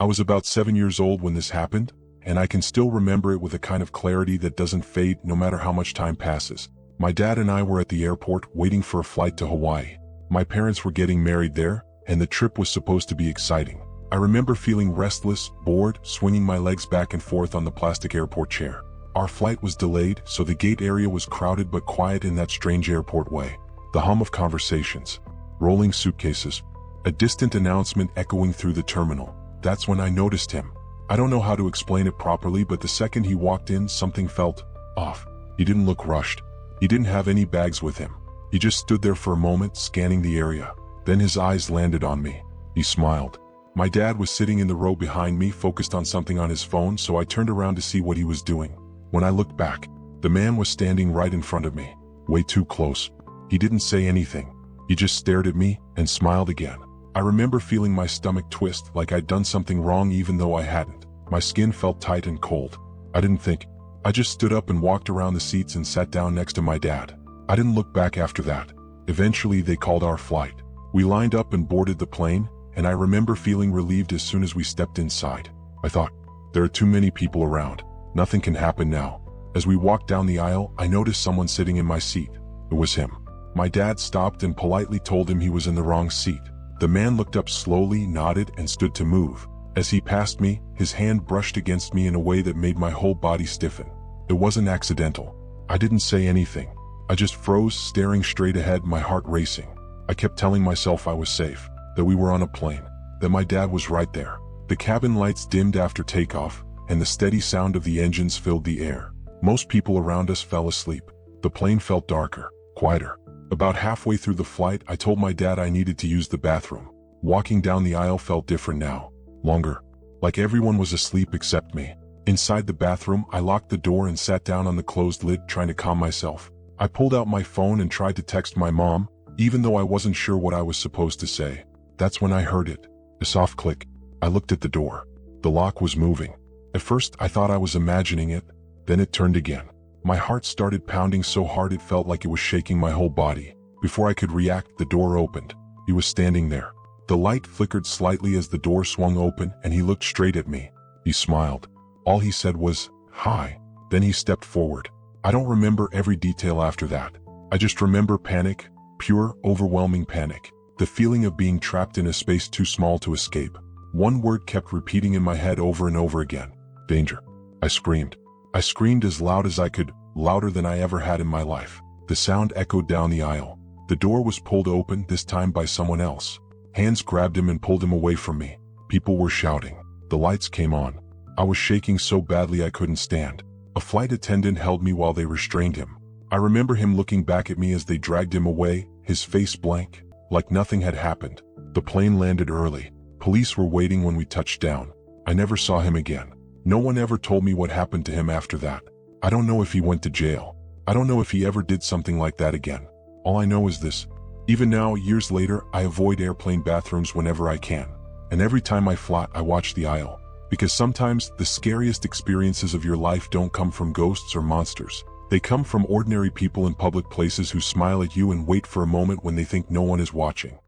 I was about 7 years old when this happened, and I can still remember it with a kind of clarity that doesn't fade no matter how much time passes. My dad and I were at the airport waiting for a flight to Hawaii. My parents were getting married there, and the trip was supposed to be exciting. I remember feeling restless, bored, swinging my legs back and forth on the plastic airport chair. Our flight was delayed, so the gate area was crowded but quiet in that strange airport way. The hum of conversations, rolling suitcases, a distant announcement echoing through the terminal. That's when I noticed him. I don't know how to explain it properly, but the second he walked in, something felt off. He didn't look rushed. He didn't have any bags with him. He just stood there for a moment, scanning the area. Then his eyes landed on me. He smiled. My dad was sitting in the row behind me, focused on something on his phone, so I turned around to see what he was doing. When I looked back, the man was standing right in front of me, way too close. He didn't say anything. He just stared at me and smiled again. I remember feeling my stomach twist, like I'd done something wrong even though I hadn't. My skin felt tight and cold. I didn't think. I just stood up and walked around the seats and sat down next to my dad. I didn't look back after that. Eventually they called our flight. We lined up and boarded the plane, and I remember feeling relieved as soon as we stepped inside. I thought, there are too many people around. Nothing can happen now. As we walked down the aisle, I noticed someone sitting in my seat. It was him. My dad stopped and politely told him he was in the wrong seat. The man looked up slowly, nodded, and stood to move. As he passed me, his hand brushed against me in a way that made my whole body stiffen. It wasn't accidental. I didn't say anything. I just froze, staring straight ahead, my heart racing. I kept telling myself I was safe, that we were on a plane, that my dad was right there. The cabin lights dimmed after takeoff, and the steady sound of the engines filled the air. Most people around us fell asleep. The plane felt darker, quieter. About halfway through the flight, I told my dad I needed to use the bathroom. Walking down the aisle felt different now. Longer. Like everyone was asleep except me. Inside the bathroom, I locked the door and sat down on the closed lid, trying to calm myself. I pulled out my phone and tried to text my mom, even though I wasn't sure what I was supposed to say. That's when I heard it. A soft click. I looked at the door. The lock was moving. At first, I thought I was imagining it. Then it turned again. My heart started pounding so hard it felt like it was shaking my whole body. Before I could react, the door opened. He was standing there. The light flickered slightly as the door swung open, and he looked straight at me. He smiled. All he said was, "Hi." Then he stepped forward. I don't remember every detail after that. I just remember panic, pure, overwhelming panic. The feeling of being trapped in a space too small to escape. One word kept repeating in my head over and over again. Danger. I screamed. I screamed as loud as I could, louder than I ever had in my life. The sound echoed down the aisle. The door was pulled open, this time by someone else. Hands grabbed him and pulled him away from me. People were shouting. The lights came on. I was shaking so badly I couldn't stand. A flight attendant held me while they restrained him. I remember him looking back at me as they dragged him away, his face blank, like nothing had happened. The plane landed early. Police were waiting when we touched down. I never saw him again. No one ever told me what happened to him after that. I don't know if he went to jail. I don't know if he ever did something like that again. All I know is this. Even now, years later, I avoid airplane bathrooms whenever I can. And every time I fly, I watch the aisle. Because sometimes the scariest experiences of your life don't come from ghosts or monsters. They come from ordinary people in public places who smile at you and wait for a moment when they think no one is watching.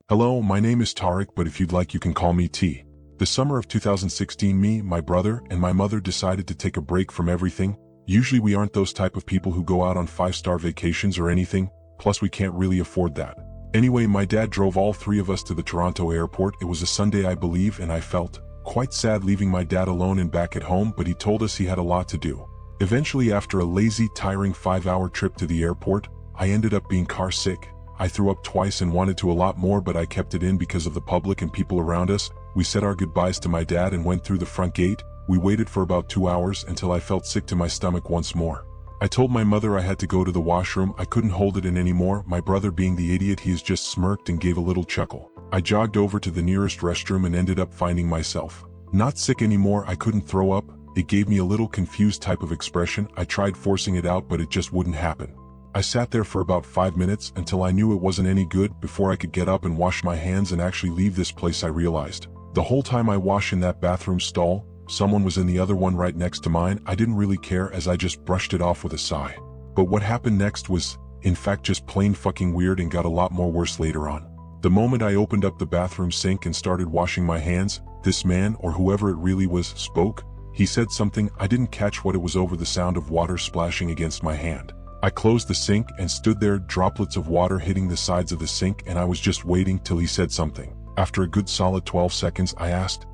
Hello, my name is Tariq, but if you'd like you can call me T. The summer of 2016, me, my brother, and my mother decided to take a break from everything. Usually we aren't those type of people who go out on 5-star vacations or anything, plus we can't really afford that. Anyway, my dad drove all three of us to the Toronto airport. It was a Sunday, I believe, and I felt quite sad leaving my dad alone and back at home, but he told us he had a lot to do. Eventually, after a lazy, tiring 5-hour trip to the airport, I ended up being car sick. I threw up twice and wanted to a lot more, but I kept it in because of the public and people around us. We said our goodbyes to my dad and went through the front gate. We waited for about 2 hours until I felt sick to my stomach once more. I told my mother I had to go to the washroom. I couldn't hold it in anymore. My brother, being the idiot he is, just smirked and gave a little chuckle. I jogged over to the nearest restroom and ended up finding myself not sick anymore. I couldn't throw up. It gave me a little confused type of expression. I tried forcing it out, but it just wouldn't happen. I sat there for about 5 minutes until I knew it wasn't any good. Before I could get up and wash my hands and actually leave this place, I realized the whole time I wash in that bathroom stall, someone was in the other one right next to mine. I didn't really care as I just brushed it off with a sigh. But what happened next was In fact, just plain fucking weird, and got a lot more worse later on. The moment I opened up the bathroom sink and started washing my hands, this man, or whoever it really was, spoke. He said something. I didn't catch what it was over the sound of water splashing against my hand. I closed the sink and stood there, droplets of water hitting the sides of the sink, and I was just waiting till he said something. After a good solid 12 seconds, I asked,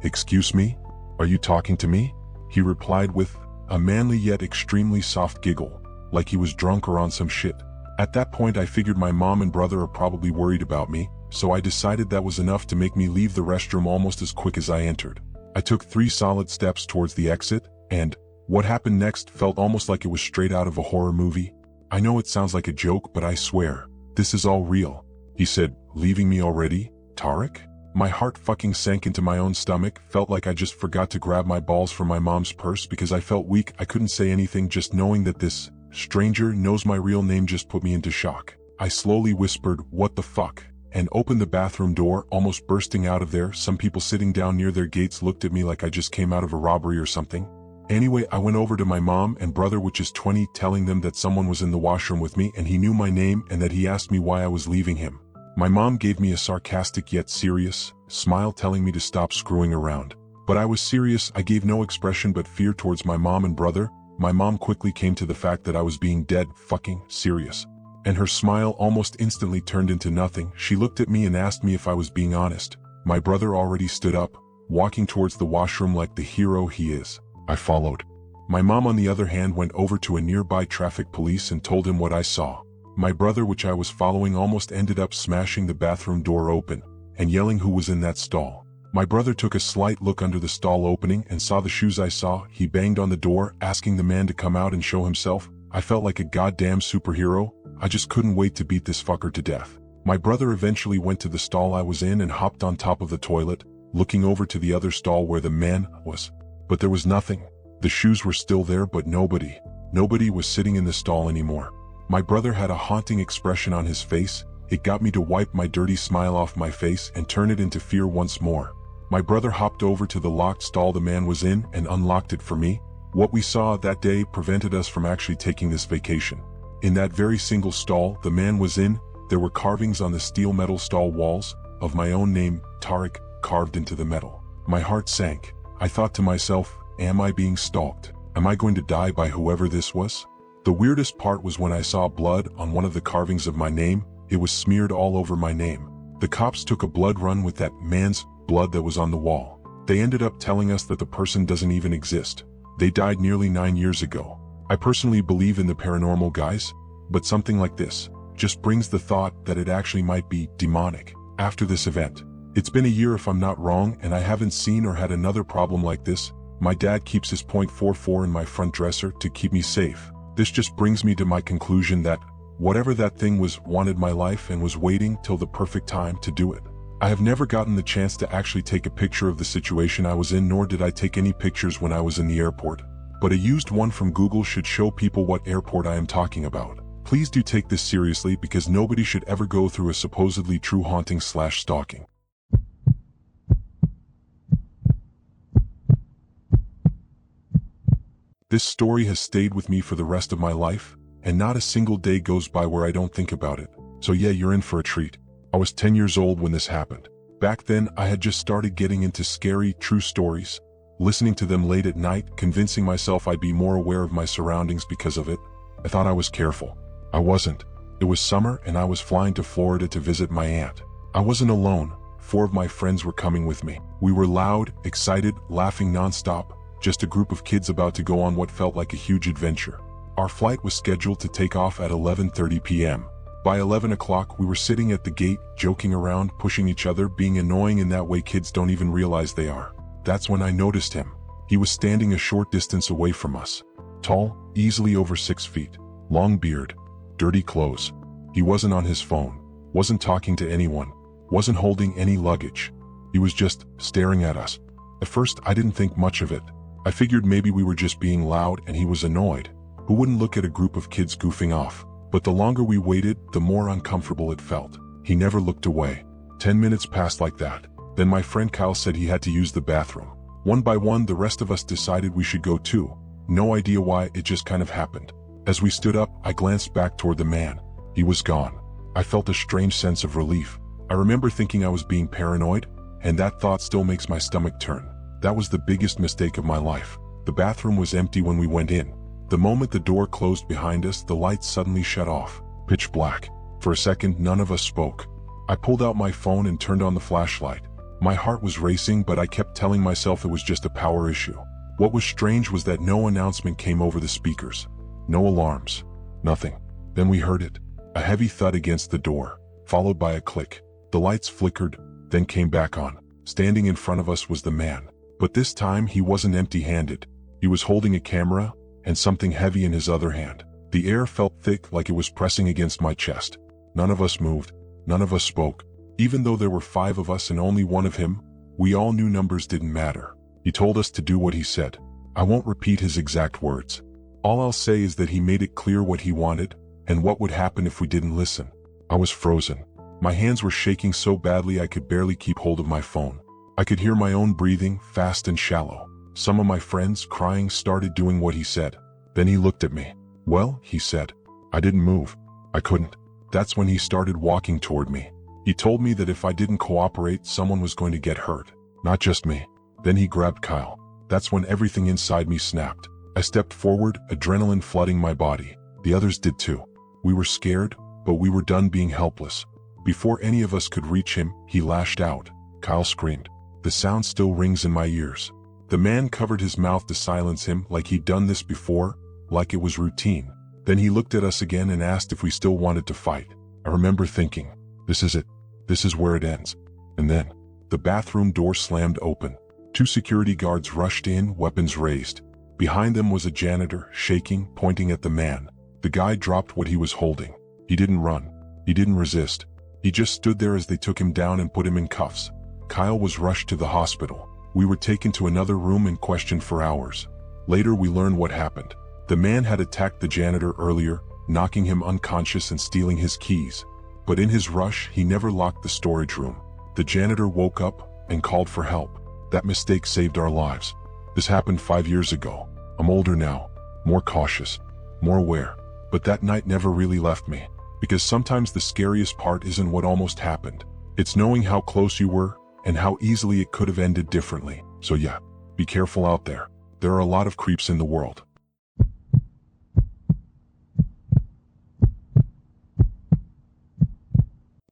excuse me? Are you talking to me? He replied with a manly yet extremely soft giggle, like he was drunk or on some shit. At that point, I figured my mom and brother are probably worried about me, so I decided that was enough to make me leave the restroom almost as quick as I entered. I took 3 solid steps towards the exit, and what happened next felt almost like it was straight out of a horror movie. I know it sounds like a joke, but I swear, this is all real. He said, "Leaving me already, Tarek?" My heart fucking sank into my own stomach, felt like I just forgot to grab my balls from my mom's purse because I felt weak. I couldn't say anything. Just knowing that this stranger knows my real name just put me into shock. I slowly whispered, "What the fuck?" and opened the bathroom door, almost bursting out of there. Some people sitting down near their gates looked at me like I just came out of a robbery or something. Anyway, I went over to my mom and brother, which is 20, telling them that someone was in the washroom with me and he knew my name and that he asked me why I was leaving him. My mom gave me a sarcastic yet serious smile, telling me to stop screwing around. But I was serious. I gave no expression but fear towards my mom and brother. My mom quickly came to the fact that I was being dead fucking serious, and her smile almost instantly turned into nothing. She looked at me and asked me if I was being honest. My brother already stood up, walking towards the washroom like the hero he is. I followed. My mom, on the other hand, went over to a nearby traffic police and told him what I saw. My brother, which I was following, almost ended up smashing the bathroom door open and yelling who was in that stall. My brother took a slight look under the stall opening and saw the shoes I saw. He banged on the door, asking the man to come out and show himself. I felt like a goddamn superhero. I just couldn't wait to beat this fucker to death. My brother eventually went to the stall I was in and hopped on top of the toilet, looking over to the other stall where the man was. But there was nothing. The shoes were still there, but nobody was sitting in the stall anymore. My brother had a haunting expression on his face. It got me to wipe my dirty smile off my face and turn it into fear once more. My brother hopped over to the locked stall the man was in and unlocked it for me. What we saw that day prevented us from actually taking this vacation. In that very single stall the man was in, there were carvings on the steel metal stall walls of my own name, Tarek, carved into the metal. My heart sank. I thought to myself, am I being stalked? Am I going to die by whoever this was? The weirdest part was when I saw blood on one of the carvings of my name. It was smeared all over my name. The cops took a blood run with that man's blood that was on the wall. They ended up telling us that the person doesn't even exist. They died nearly 9 years ago. I personally believe in the paranormal, guys, but something like this just brings the thought that it actually might be demonic. After this event, it's been a year if I'm not wrong, and I haven't seen or had another problem like this. My dad keeps his .44 in my front dresser to keep me safe. This just brings me to my conclusion that whatever that thing was wanted my life and was waiting till the perfect time to do it. I have never gotten the chance to actually take a picture of the situation I was in, nor did I take any pictures when I was in the airport. But a used one from Google should show people what airport I am talking about. Please do take this seriously, because nobody should ever go through a supposedly true haunting/stalking. This story has stayed with me for the rest of my life, and not a single day goes by where I don't think about it. So yeah, you're in for a treat. I was 10 years old when this happened. Back then, I had just started getting into scary, true stories, listening to them late at night, convincing myself I'd be more aware of my surroundings because of it. I thought I was careful. I wasn't. It was summer and I was flying to Florida to visit my aunt. I wasn't alone. 4 of my friends were coming with me. We were loud, excited, laughing nonstop. Just a group of kids about to go on what felt like a huge adventure. Our flight was scheduled to take off at 11:30 p.m. By 11 o'clock, we were sitting at the gate, joking around, pushing each other, being annoying in that way kids don't even realize they are. That's when I noticed him. He was standing a short distance away from us. Tall, easily over 6 feet, long beard, dirty clothes. He wasn't on his phone, wasn't talking to anyone, wasn't holding any luggage. He was just staring at us. At first, I didn't think much of it. I figured maybe we were just being loud and he was annoyed. Who wouldn't look at a group of kids goofing off? But the longer we waited, the more uncomfortable it felt. He never looked away. 10 minutes passed like that. Then my friend Kyle said he had to use the bathroom. One by one, the rest of us decided we should go too. No idea why, it just kind of happened. As we stood up, I glanced back toward the man. He was gone. I felt a strange sense of relief. I remember thinking I was being paranoid, and that thought still makes my stomach turn. That was the biggest mistake of my life. The bathroom was empty when we went in. The moment the door closed behind us, the lights suddenly shut off. Pitch black. For a second, none of us spoke. I pulled out my phone and turned on the flashlight. My heart was racing, but I kept telling myself it was just a power issue. What was strange was that no announcement came over the speakers. No alarms. Nothing. Then we heard it. A heavy thud against the door, followed by a click. The lights flickered, then came back on. Standing in front of us was the man. But this time he wasn't empty-handed. He was holding a camera and something heavy in his other hand. The air felt thick, like it was pressing against my chest. None of us moved. None of us spoke. Even though there were 5 of us and only 1 of him, we all knew numbers didn't matter. He told us to do what he said. I won't repeat his exact words. All I'll say is that he made it clear what he wanted and what would happen if we didn't listen. I was frozen. My hands were shaking so badly I could barely keep hold of my phone. I could hear my own breathing, fast and shallow. Some of my friends, crying, started doing what he said. Then he looked at me. Well, he said. I didn't move. I couldn't. That's when he started walking toward me. He told me that if I didn't cooperate, someone was going to get hurt. Not just me. Then he grabbed Kyle. That's when everything inside me snapped. I stepped forward, adrenaline flooding my body. The others did too. We were scared, but we were done being helpless. Before any of us could reach him, he lashed out. Kyle screamed. The sound still rings in my ears. The man covered his mouth to silence him, like he'd done this before, like it was routine. Then he looked at us again and asked if we still wanted to fight. I remember thinking, this is it. This is where it ends. And then, the bathroom door slammed open. 2 security guards rushed in, weapons raised. Behind them was a janitor, shaking, pointing at the man. The guy dropped what he was holding. He didn't run. He didn't resist. He just stood there as they took him down and put him in cuffs. Kyle was rushed to the hospital. We were taken to another room and questioned for hours. Later we learned what happened. The man had attacked the janitor earlier, knocking him unconscious and stealing his keys. But in his rush, he never locked the storage room. The janitor woke up and called for help. That mistake saved our lives. This happened 5 years ago. I'm older now, more cautious, more aware. But that night never really left me. Because sometimes the scariest part isn't what almost happened. It's knowing how close you were and how easily it could have ended differently. So yeah, be careful out there. There are a lot of creeps in the world.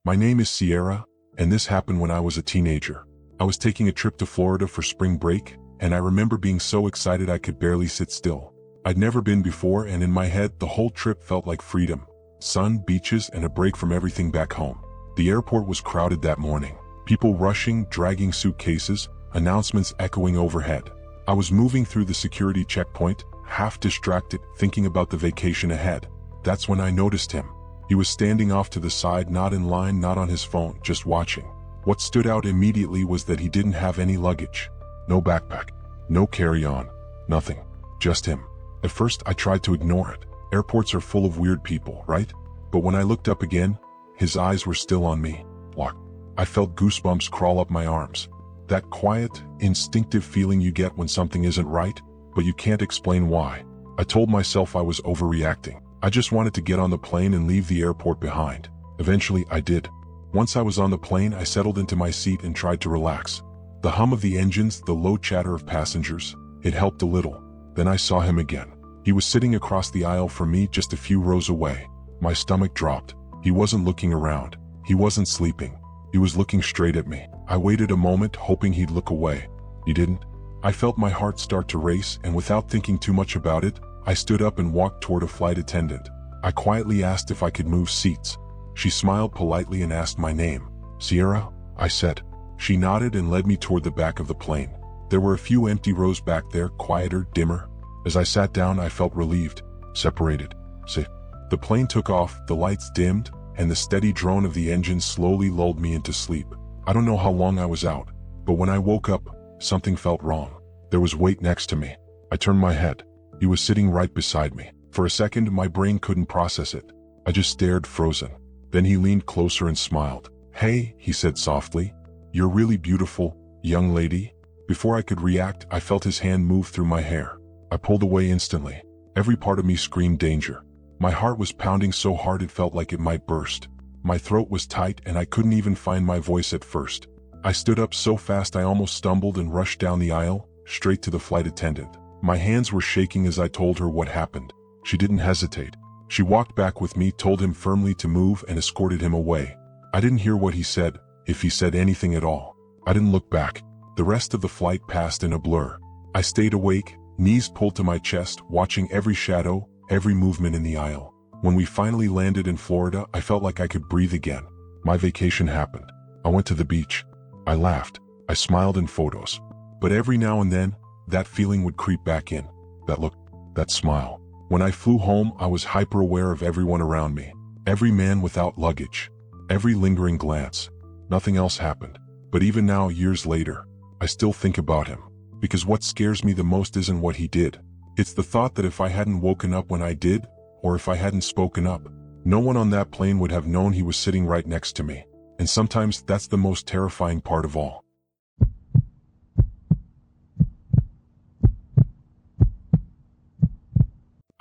My name is Sierra, and this happened when I was a teenager. I was taking a trip to Florida for spring break, and I remember being so excited I could barely sit still. I'd never been before, and in my head, the whole trip felt like freedom. Sun, beaches, and a break from everything back home. The airport was crowded that morning. People rushing, dragging suitcases, announcements echoing overhead. I was moving through the security checkpoint, half distracted, thinking about the vacation ahead. That's when I noticed him. He was standing off to the side, not in line, not on his phone, just watching. What stood out immediately was that he didn't have any luggage. No backpack. No carry-on. Nothing. Just him. At first, I tried to ignore it. Airports are full of weird people, right? But when I looked up again, his eyes were still on me, locked. I felt goosebumps crawl up my arms. That quiet, instinctive feeling you get when something isn't right, but you can't explain why. I told myself I was overreacting. I just wanted to get on the plane and leave the airport behind. Eventually, I did. Once I was on the plane, I settled into my seat and tried to relax. The hum of the engines, the low chatter of passengers, it helped a little. Then I saw him again. He was sitting across the aisle from me, just a few rows away. My stomach dropped. He wasn't looking around. He wasn't sleeping. He was looking straight at me. I waited a moment, hoping he'd look away. He didn't. I felt my heart start to race, and without thinking too much about it, I stood up and walked toward a flight attendant. I quietly asked if I could move seats. She smiled politely and asked my name. Sierra, I said. She nodded and led me toward the back of the plane. There were a few empty rows back there, quieter, dimmer. As I sat down, I felt relieved, separated, safe. The plane took off, the lights dimmed, and the steady drone of the engine slowly lulled me into sleep. I don't know how long I was out, but when I woke up, something felt wrong. There was weight next to me. I turned my head. He was sitting right beside me. For a second, my brain couldn't process it. I just stared, frozen. Then he leaned closer and smiled. Hey, he said softly. You're really beautiful, young lady. Before I could react, I felt his hand move through my hair. I pulled away instantly. Every part of me screamed danger. My heart was pounding so hard it felt like it might burst. My throat was tight and I couldn't even find my voice at first. I stood up so fast I almost stumbled and rushed down the aisle, straight to the flight attendant. My hands were shaking as I told her what happened. She didn't hesitate. She walked back with me, told him firmly to move, and escorted him away. I didn't hear what he said, if he said anything at all. I didn't look back. The rest of the flight passed in a blur. I stayed awake, knees pulled to my chest, watching every shadow, every movement in the aisle. When we finally landed in Florida, I felt like I could breathe again. My vacation happened. I went to the beach. I laughed. I smiled in photos. But every now and then, that feeling would creep back in. That look, that smile. When I flew home, I was hyper-aware of everyone around me. Every man without luggage. Every lingering glance. Nothing else happened. But even now, years later, I still think about him. Because what scares me the most isn't what he did. It's the thought that if I hadn't woken up when I did, or if I hadn't spoken up, no one on that plane would have known he was sitting right next to me. And sometimes that's the most terrifying part of all.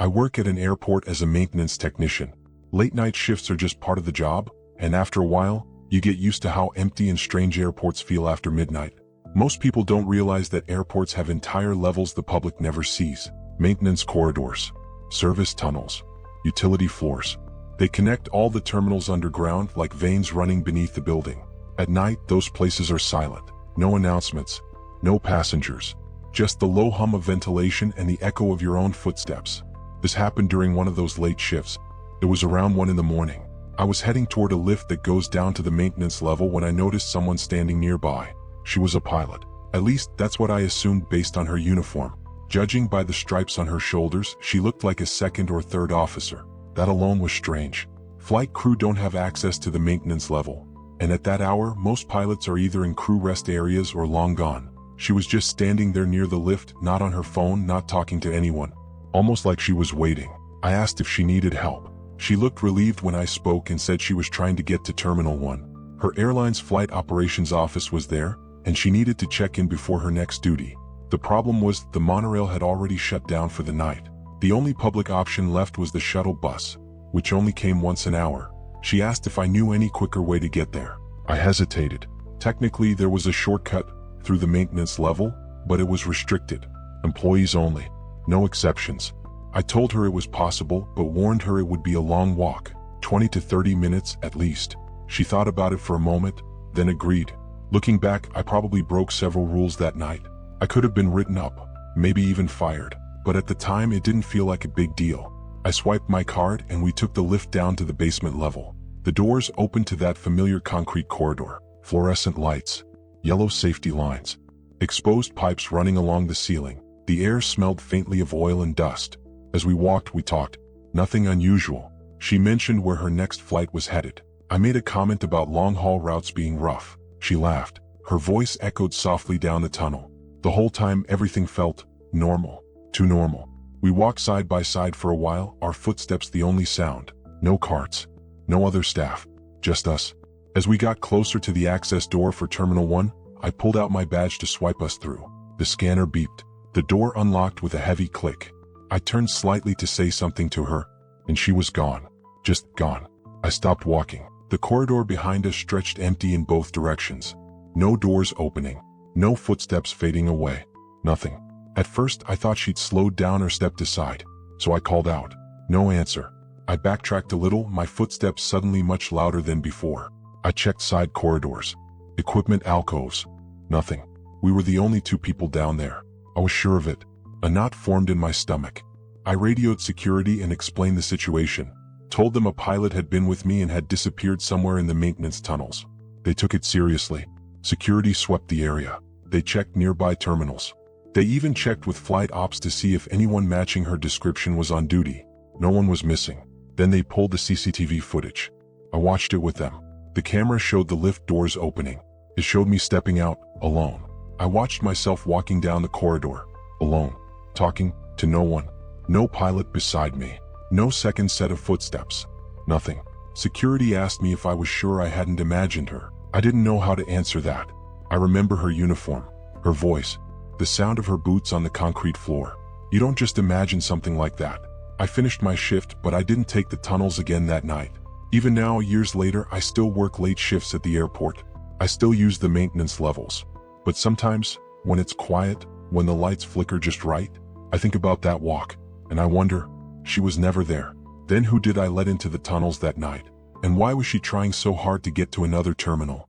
I work at an airport as a maintenance technician. Late night shifts are just part of the job, and after a while, you get used to how empty and strange airports feel after midnight. Most people don't realize that airports have entire levels the public never sees. Maintenance corridors, service tunnels, utility floors. They connect all the terminals underground like veins running beneath the building. At night, those places are silent. No announcements, no passengers, just the low hum of ventilation and the echo of your own footsteps. This happened during one of those late shifts. It was around 1 in the morning. I was heading toward a lift that goes down to the maintenance level when I noticed someone standing nearby. She was a pilot. At least that's what I assumed based on her uniform. Judging by the stripes on her shoulders, she looked like a second or third officer. That alone was strange. Flight crew don't have access to the maintenance level. And at that hour, most pilots are either in crew rest areas or long gone. She was just standing there near the lift, not on her phone, not talking to anyone. Almost like she was waiting. I asked if she needed help. She looked relieved when I spoke and said she was trying to get to Terminal 1. Her airline's flight operations office was there, and she needed to check in before her next duty. The problem was the monorail had already shut down for the night. The only public option left was the shuttle bus, which only came once an hour. She asked if I knew any quicker way to get there. I hesitated. Technically, there was a shortcut through the maintenance level, but it was restricted. Employees only. No exceptions. I told her it was possible, but warned her it would be a long walk, 20 to 30 minutes at least. She thought about it for a moment, then agreed. Looking back, I probably broke several rules that night. I could have been written up, maybe even fired, but at the time it didn't feel like a big deal. I swiped my card and we took the lift down to the basement level. The doors opened to that familiar concrete corridor, fluorescent lights, yellow safety lines, exposed pipes running along the ceiling. The air smelled faintly of oil and dust. As we walked, we talked. Nothing unusual. She mentioned where her next flight was headed. I made a comment about long-haul routes being rough. She laughed. Her voice echoed softly down the tunnel. The whole time, everything felt normal. Too normal. We walked side by side for a while, our footsteps the only sound. No carts. No other staff. Just us. As we got closer to the access door for Terminal 1, I pulled out my badge to swipe us through. The scanner beeped. The door unlocked with a heavy click. I turned slightly to say something to her, and she was gone. Just gone. I stopped walking. The corridor behind us stretched empty in both directions. No doors opening. No footsteps fading away. Nothing. At first, I thought she'd slowed down or stepped aside, so I called out. No answer. I backtracked a little, my footsteps suddenly much louder than before. I checked side corridors. Equipment alcoves. Nothing. We were the only two people down there. I was sure of it. A knot formed in my stomach. I radioed security and explained the situation. Told them a pilot had been with me and had disappeared somewhere in the maintenance tunnels. They took it seriously. Security swept the area. They checked nearby terminals. They even checked with flight ops to see if anyone matching her description was on duty. No one was missing. Then they pulled the CCTV footage. I watched it with them. The camera showed the lift doors opening. It showed me stepping out, alone. I watched myself walking down the corridor, alone, talking to no one. No pilot beside me. No second set of footsteps. Nothing. Security asked me if I was sure I hadn't imagined her. I didn't know how to answer that. I remember her uniform, her voice, the sound of her boots on the concrete floor. You don't just imagine something like that. I finished my shift, but I didn't take the tunnels again that night. Even now, years later, I still work late shifts at the airport. I still use the maintenance levels. But sometimes, when it's quiet, when the lights flicker just right, I think about that walk, and I wonder, she was never there. Then who did I let into the tunnels that night? And why was she trying so hard to get to another terminal?